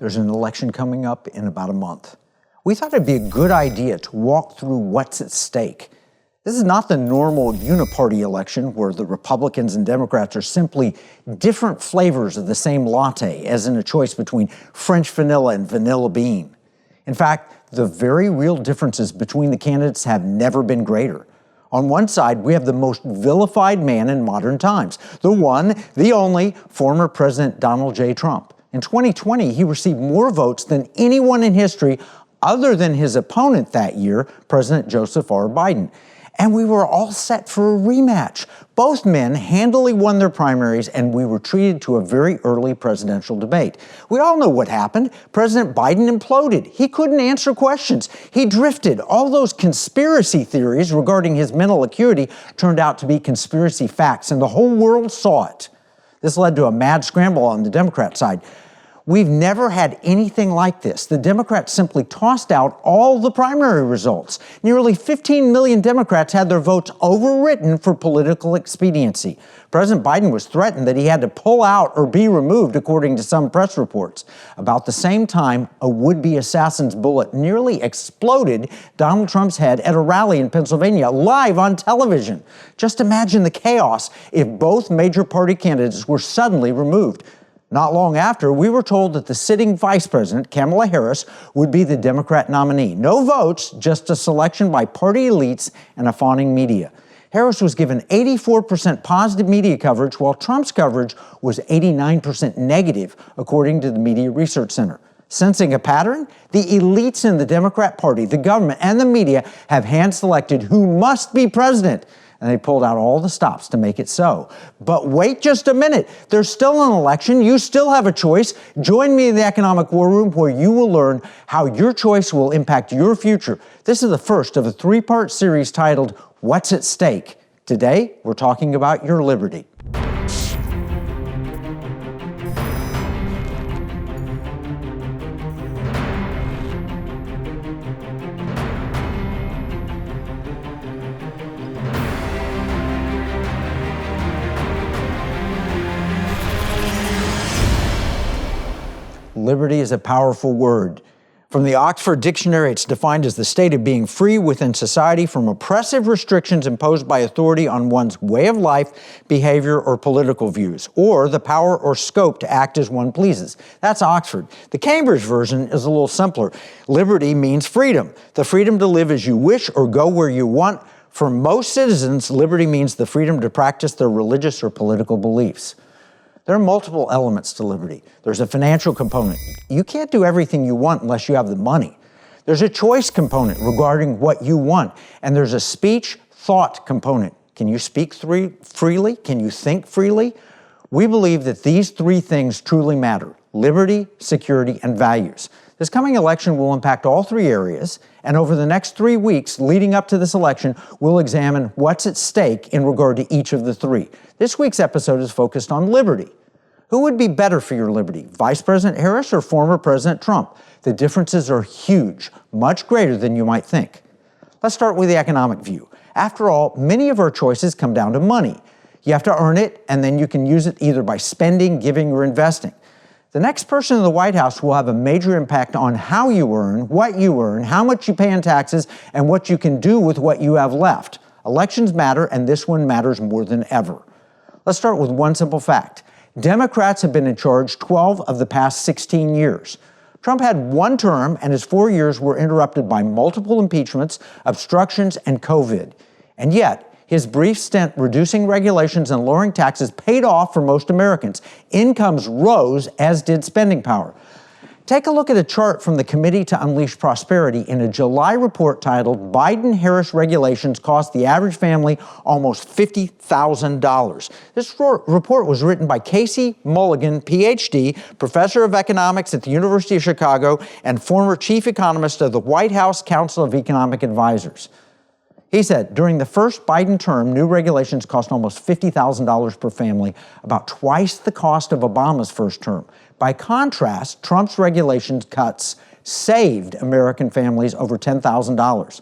There's an election coming up in about a month. We thought it'd be a good idea to walk through what's at stake. This is not the normal uniparty election where the Republicans and Democrats are simply different flavors of the same latte, as in a choice between French vanilla and vanilla bean. In fact, the very real differences between the candidates have never been greater. On one side, we have the most vilified man in modern times, the one, the only, former President Donald J. Trump. In 2020, he received more votes than anyone in history other than his opponent that year, President Joseph R. Biden. And we were all set for a rematch. Both men handily won their primaries, and we were treated to a very early presidential debate. We all know what happened. President Biden imploded. He couldn't answer questions. He drifted. All those conspiracy theories regarding his mental acuity turned out to be conspiracy facts, and the whole world saw it. This led to a mad scramble on the Democrat side. We've never had anything like this. The Democrats simply tossed out all the primary results. Nearly 15 million Democrats had their votes overwritten for political expediency. President Biden was threatened that he had to pull out or be removed, according to some press reports. About the same time, a would-be assassin's bullet nearly exploded Donald Trump's head at a rally in Pennsylvania, live on television. Just imagine the chaos if both major party candidates were suddenly removed. Not long after, we were told that the sitting vice president, Kamala Harris, would be the Democrat nominee. No votes, just a selection by party elites and a fawning media. Harris was given 84% positive media coverage, while Trump's coverage was 89% negative, according to the Media Research Center. Sensing a pattern, the elites in the Democrat Party, the government, and the media have hand-selected who must be president. And they pulled out all the stops to make it so. But wait just a minute. There's still an election. You still have a choice. Join me in the Economic War Room, where you will learn how your choice will impact your future. This is the first of a three-part series titled, What's at Stake? Today, we're talking about your liberty. Liberty is a powerful word. From the Oxford Dictionary, it's defined as the state of being free within society from oppressive restrictions imposed by authority on one's way of life, behavior, or political views, or the power or scope to act as one pleases. That's Oxford. The Cambridge version is a little simpler. Liberty means freedom, the freedom to live as you wish or go where you want. For most citizens, liberty means the freedom to practice their religious or political beliefs. There are multiple elements to liberty. There's a financial component. You can't do everything you want unless you have the money. There's a choice component regarding what you want. And there's a speech, thought component. Can you speak freely? Can you think freely? We believe that these three things truly matter: liberty, security, and values. This coming election will impact all three areas, and over the next 3 weeks leading up to this election, we'll examine what's at stake in regard to each of the three. This week's episode is focused on liberty. Who would be better for your liberty, Vice President Harris or former President Trump? The differences are huge, much greater than you might think. Let's start with the economic view. After all, many of our choices come down to money. You have to earn it, and then you can use it either by spending, giving, or investing. The next person in the White House will have a major impact on how you earn, what you earn, how much you pay in taxes, and what you can do with what you have left. Elections matter, and this one matters more than ever. Let's start with one simple fact. Democrats have been in charge 12 of the past 16 years. Trump had one term, and his 4 years were interrupted by multiple impeachments, obstructions, and COVID. And yet, his brief stint reducing regulations and lowering taxes paid off for most Americans. Incomes rose, as did spending power. Take a look at a chart from the Committee to Unleash Prosperity in a July report titled Biden-Harris Regulations Cost the Average Family Almost $50,000. This report was written by Casey Mulligan, Ph.D., professor of economics at the University of Chicago and former chief economist of the White House Council of Economic Advisors. He said, during the first Biden term, new regulations cost almost $50,000 per family, about twice the cost of Obama's first term. By contrast, Trump's regulations cuts saved American families over $10,000.